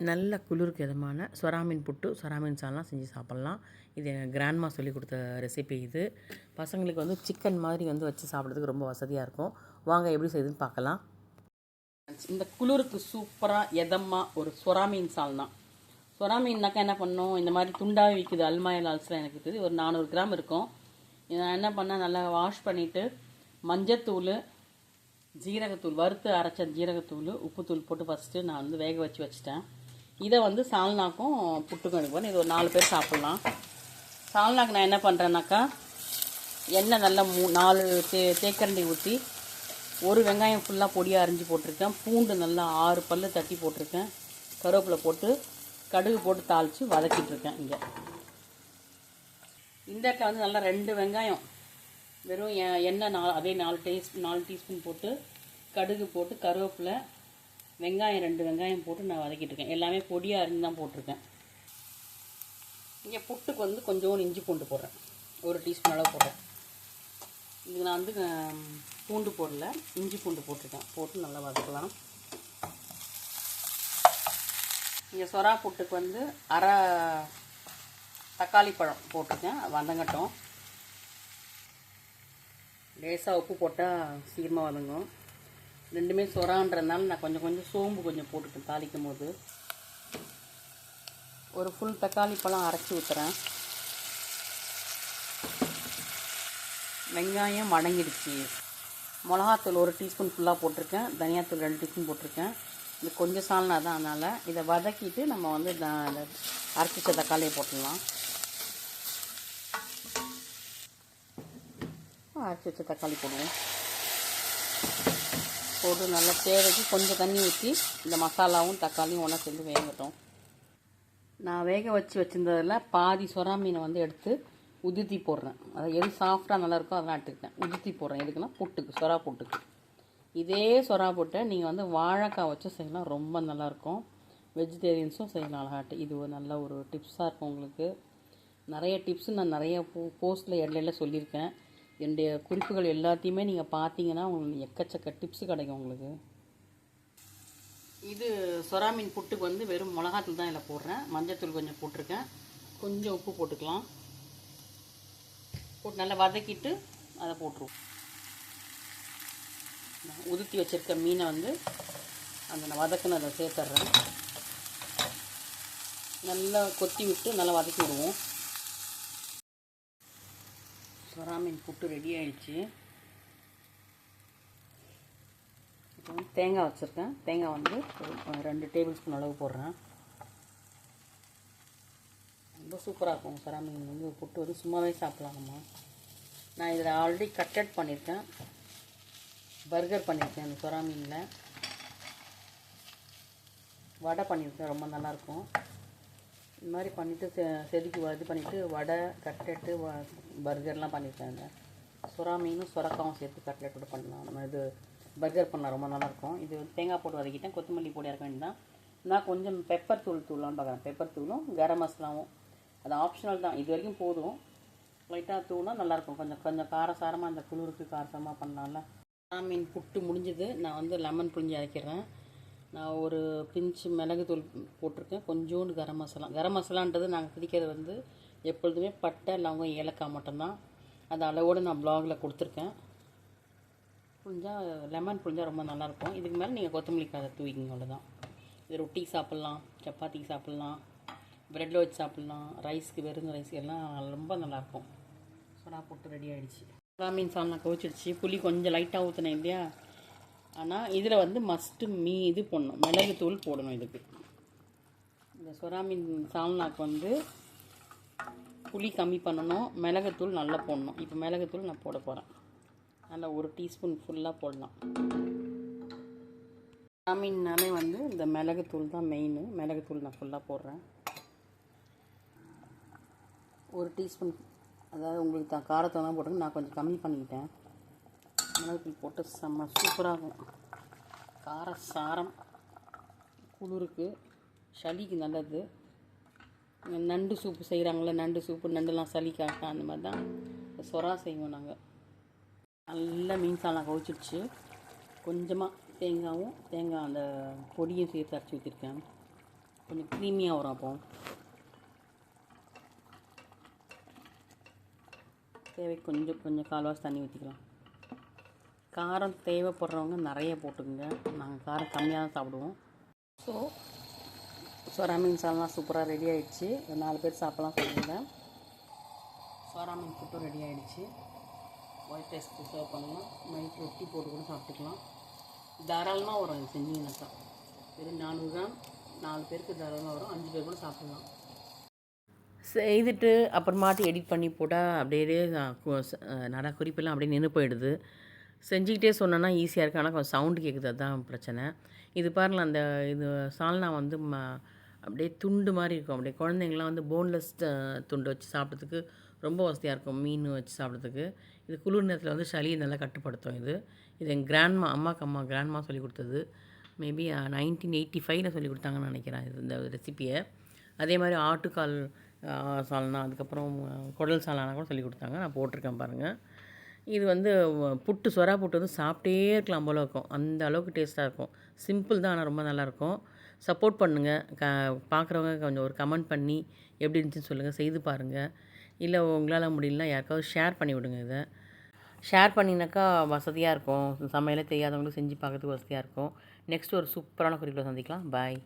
நல்ல குளிருக்கு இதமான சொரா மீன் புட்டு, சொரா மீன் சால்னா செஞ்சு சாப்பிட்லாம். இது எங்கள் கிராண்ட்மா சொல்லிக் கொடுத்த ரெசிபி இது. பசங்களுக்கு வந்து சிக்கன் மாதிரி வந்து வச்சு சாப்பிட்றதுக்கு ரொம்ப வசதியாக இருக்கும். வாங்க எப்படி செய்யுதுன்னு பார்க்கலாம். இந்த குளிருக்கு சூப்பராக எதமாக ஒரு சொரா மீன் சால்னா. சொரா மீன்னாக்கா என்ன பண்ணணும், இந்த மாதிரி துண்டாகவே விற்குது அல்மாயா லால்ஸ்லாம் எனக்கு இருக்குது. ஒரு 400 கிராம் இருக்கும். நான் என்ன பண்ணேன், நல்லா வாஷ் பண்ணிவிட்டு மஞ்சத்தூள், ஜீரகத்தூள், வறுத்து அரைச்ச ஜீரகத்தூள், உப்புத்தூள் போட்டு ஃபஸ்ட்டு நான் வந்து வேக வச்சுட்டேன். இதை வந்து சால்னாக்கும் புட்டுக்கும் எடுப்பேன். இது ஒரு 4 பேர் சாப்பிட்லாம். சால்னாக்கு நான் என்ன பண்ணுறேன்னாக்கா, எண்ணெய் நல்லா 4 தேக்கரண்டி ஊற்றி, ஒரு வெங்காயம் ஃபுல்லாக பொடியாக அரிஞ்சு போட்டிருக்கேன். பூண்டு நல்லா 6 பல் தட்டி போட்டிருக்கேன். கருவேப்பிலை போட்டு கடுகு போட்டு தாளித்து வதக்கிட்டுருக்கேன். இங்கே இந்த இடத்துல வந்து நல்லா 2 வெங்காயம் வெறும் எண்ணெய் அதே 4 டீஸ்பூன் போட்டு கடுகு போட்டு கருவேப்பிலை வெங்காயம் 2 வெங்காயம் போட்டு நான் வதக்கிட்டுருக்கேன். எல்லாமே பொடியாக அரிஞ்சு தான் போட்டிருக்கேன். இங்கே புட்டுக்கு வந்து கொஞ்சோண்டு இஞ்சி பூண்டு போடுறேன். 1 டீஸ்பூன் அளவு போடுறேன். இதுக்கு நான் வந்து பூண்டு போடல, இஞ்சி பூண்டு போட்டிருக்கேன். போட்டு நல்லா வதக்கலாம். இங்கே சொரா புட்டுக்கு வந்து அரை தக்காளி பழம் போட்டிருக்கேன். வதங்கட்டும். லேசாக உப்பு போட்டால் சீக்கிரமாக வதங்கும். ரெண்டுமே சொரான்றதுனால நான் கொஞ்சம் சோம்பு போட்டுட்டேன் தாளிக்கும் போது. ஒரு ஃபுல் தக்காளி பழம் அரைச்சி ஊற்றுறேன். வெங்காயம் வதங்கிடுச்சு. மிளகாத்தூள் 1 டீஸ்பூன் ஃபுல்லாக போட்டிருக்கேன். தனியாத்தூள் 2 டீஸ்பூன் போட்டிருக்கேன். இது கொஞ்சம் சால்னா தான், அதனால் இதை வதக்கிட்டு நம்ம வந்து அரைச்சி வச்ச தக்காளியை போட்டுடலாம். அரைச்சி வச்ச தக்காளி போடுவோம். போட்டு நல்லா தேவைக்கு கொஞ்சம் தண்ணி ஊற்றி இந்த மசாலாவும் தக்காளியும் ஒன்றா சேர்ந்து வேகட்டும். நான் வேக வச்சுருந்ததில் பாதி சொரா மீனை வந்து எடுத்து உதிர்த்தி போடுறேன். அதை எது சாஃப்டாக நல்லாயிருக்கோ அதெல்லாம் எடுத்துக்கிட்டேன். உதிர்த்தி போடுறேன். எதுக்குன்னா புட்டுக்கு, சொரா புட்டுக்கு. இதே சொரா புட்டை நீங்கள் வந்து வாழைக்காய் வச்சு செய்யலாம், ரொம்ப நல்லாயிருக்கும். வெஜிடேரியன்ஸும் செய்யலாம் அழகாட்டு. இது ஒரு நல்ல ஒரு டிப்ஸாக இருக்கும் உங்களுக்கு. நிறைய டிப்ஸு நான் நிறைய போஸ்ட்டில் இடையில சொல்லியிருக்கேன். என்னுடைய குறிப்புகள் எல்லாத்தையுமே நீங்கள் பார்த்தீங்கன்னா உங்களுக்கு எக்கச்சக்க டிப்ஸு கிடைக்கும் உங்களுக்கு. இது சொரா மீன் புட்டுக்கு வந்து வெறும் மிளகாத்தூள் தான் இதில் போடுறேன். மஞ்சத்தூள் கொஞ்சம் போட்டிருக்கேன். கொஞ்சம் உப்பு போட்டுக்கலாம். போட்டு நல்லா வதக்கிட்டு அதை போட்டுருவோம். உதுத்தி வச்சுருக்க மீனை வந்து அந்த வதக்குன்னு அதை சேர்த்துட்றேன். நல்லா கொத்தி விட்டு நல்லா வதக்கி விடுவோம். சொரா மீன் புட்டு ரெடி ஆகிடுச்சு. இப்போ வந்து தேங்காய் வச்சுருக்கேன். தேங்காய் வந்து 2 டேபிள் ஸ்பூன் அளவு போடுறேன். ரொம்ப சூப்பராக இருக்கும் சொரா மீன் வந்து புட்டு வந்து சும்மாவே சாப்பிட்லாம் நம்ம. நான் இதில் ஆல்ரெடி கட்லெட் பண்ணியிருக்கேன், பர்கர் பண்ணியிருக்கேன். அந்த சொரா மீனில் வடை பண்ணியிருக்கேன், ரொம்ப நல்லாயிருக்கும். இந்த மாதிரி பண்ணிவிட்டு செதுக்கி இது பண்ணிவிட்டு வடை, கட்லெட்டு, பர்கர்லாம் பண்ணியிருக்கேன். இந்த சொரா மீனும் சொரக்காவும் சேர்த்து கட்லெட்டோட பண்ணலாம். நம்ம இது பர்கர் பண்ணலாம், ரொம்ப நல்லாயிருக்கும். இது தேங்காய் போட்டு வதக்கிட்டேன். கொத்தமல்லி போட்டு இறக்க வேண்டியதான். நான் கொஞ்சம் பெப்பர் தூள்லாம் பார்க்குறேன். பெப்பர் தூளும் கரம் மசாலாவும் அது ஆப்ஷனல் தான். இது வரைக்கும் போதும். லைட்டாக தூளாக நல்லாயிருக்கும். கொஞ்சம் காரசாரமாக, அந்த குளிருக்கு காரசாரமாக பண்ணலாம்ல. சொரா மீன் புட்டு முடிஞ்சது. நான் வந்து லெமன் புழிஞ்சு இறக்கிறேன். நான் ஒரு பிஞ்சு மிளகுத்தூள் போட்டிருக்கேன். கொஞ்சோண்டு கரம் மசாலான்றது நாங்கள் பிடிக்கிறது வந்து எப்பொழுதுமே பட்டை, லவங்கம், ஏலக்காய் மட்டும்தான். அது அளவோடு நான் ப்ளாகில் கொடுத்துருக்கேன். லெமன் புழிஞ்சால் ரொம்ப நல்லாயிருக்கும். இதுக்கு மேலே நீங்கள் கொத்தமல்லி காயை தூவிக்கிங்க, அவ்வளோதான். இது ரொட்டி சாப்பிட்லாம், சப்பாத்திக்கு சாப்பிட்லாம், ப்ரெட்டில் வச்சு சாப்பிட்லாம், ரைஸ்க்கு, வெறும் ரைஸ் எல்லாம் ரொம்ப நல்லாயிருக்கும். சொரா புட்டு ரெடி ஆகிடுச்சு. சொரா மீன் சால்னா கவிச்சிடுச்சு. புளி கொஞ்சம் லைட்டாக ஊற்றினேன் இல்லையா. ஆனால் இதில் வந்து மஸ்ட்டு இது போடணும், மிளகுத்தூள் போடணும். இதுக்கு இந்த சொரா மீன் சால்னாக்கு வந்து புளி கம்மி பண்ணணும், மிளகுத்தூள் நல்லா போடணும். இப்போ மிளகுத்தூள் நான் போட போகிறேன். நல்லா 1 டீஸ்பூன் ஃபுல்லாக போடலாம். சொரா மீன்னாலே வந்து இந்த மிளகுத்தூள் தான் மெயின். மிளகுத்தூள் நான் ஃபுல்லாக போடுறேன். 1 டீஸ்பூன், அதாவது உங்களுக்கு காரத்தை தான் போட்டுங்க. நான் கொஞ்சம் கம்மி பண்ணிக்கிட்டேன். மிளகுத்தூள் போட்டு செம்ம சூப்பராகும். கார சாரம் குளிருக்கு, சளிக்கு நல்லது. நண்டு சூப்பு செய்கிறாங்களே, நண்டு சூப்பு, நண்டுலாம் சளிக்காக அந்த மாதிரி தான் சொரா செய்வோம் நாங்கள். நல்லா மீன் சால்னா கவிச்சிடுச்சு. கொஞ்சமாக தேங்காய் அந்த பொடியும் சேர்த்து அரைச்சி ஊற்றிருக்கேன். கொஞ்சம் க்ரீமியாக வரும். அப்போ தேவை கொஞ்சம் கால்வாசி தண்ணி ஊற்றிக்கலாம். காரம் தேவைப்படுறவங்க நிறைய போட்டுக்கோங்க. நாங்கள் காரம் கம்மியாக தான் சாப்பிடுவோம். ஸோ சொரா மீன் சால்னா சூப்பராக ரெடி ஆகிடுச்சு. 4 பேர் சாப்பிட்லாம் சொல்லியிருந்தேன். சொரா மீன் புட்டும் ரெடி ஆகிடுச்சு. ஒயிட் ரைஸ்க்கு சர்வ் பண்ணலாம். நைட் ரொட்டி போட்டு கூட சாப்பிட்டுக்கலாம். தாராளமாக வரும் இது செஞ்சிங்கனாக்கா. வெறும் 400 கிராம் 4 பேருக்கு தாராளமாக வரும். 5 பேர் கூட சாப்பிட்லாம். செய்துட்டு அப்புறமாட்டி எடிட் பண்ணி போட்டால் அப்படியே நிறையா குறிப்பெல்லாம் அப்படியே நின்று போயிடுது. செஞ்சுக்கிட்டே சொன்னோன்னா ஈஸியாக இருக்குது. ஆனால் கொஞ்சம் சவுண்டு கேட்குது, அதுதான் பிரச்சனை. இது பாருங்கள், அந்த இது சால்னா வந்து அப்படியே துண்டு மாதிரி இருக்கும். அப்படியே குழந்தைங்களாம் வந்து போன்லெஸ் துண்டு வச்சு சாப்பிட்றதுக்கு ரொம்ப வசதியாக இருக்கும். மீன் வச்சு சாப்பிட்றதுக்கு. இது குளிர் நேரத்தில் வந்து சளியை நல்லா கட்டுப்படுத்தும். இது எங்கள் அம்மா கிராண்ட்மா சொல்லி கொடுத்தது. மேபி 1985 சொல்லி கொடுத்தாங்கன்னு நினைக்கிறேன் இந்த ரெசிப்பியை. அதே மாதிரி ஆட்டுக்கால் சால்னா, அதுக்கப்புறம் குடல் சால்னா கூட சொல்லி கொடுத்தாங்க. நான் போட்டிருக்கேன் பாருங்கள். இது வந்து சொரா புட்டு வந்து சாப்பிட்டே இருக்கலாம் போல் இருக்கும். அந்த அளவுக்கு டேஸ்ட்டாக இருக்கும். சிம்பிள் தான், ஆனால் ரொம்ப நல்லாயிருக்கும். சப்போர்ட் பண்ணுங்கள். பார்க்குறவங்க கொஞ்சம் ஒரு கமெண்ட் பண்ணி எப்படி இருந்துச்சுன்னு சொல்லுங்கள். செய்து பாருங்கள். இல்லை உங்களால் முடியலனா யாருக்காவது ஷேர் பண்ணி விடுங்க. இதை ஷேர் பண்ணினாக்கா வசதியாக இருக்கும். சமையலே தெரியாதவங்களும் செஞ்சு பார்க்கறதுக்கு வசதியாக இருக்கும். நெக்ஸ்ட் ஒரு சூப்பரான குறிப்பில் சந்திக்கலாம். பாய்.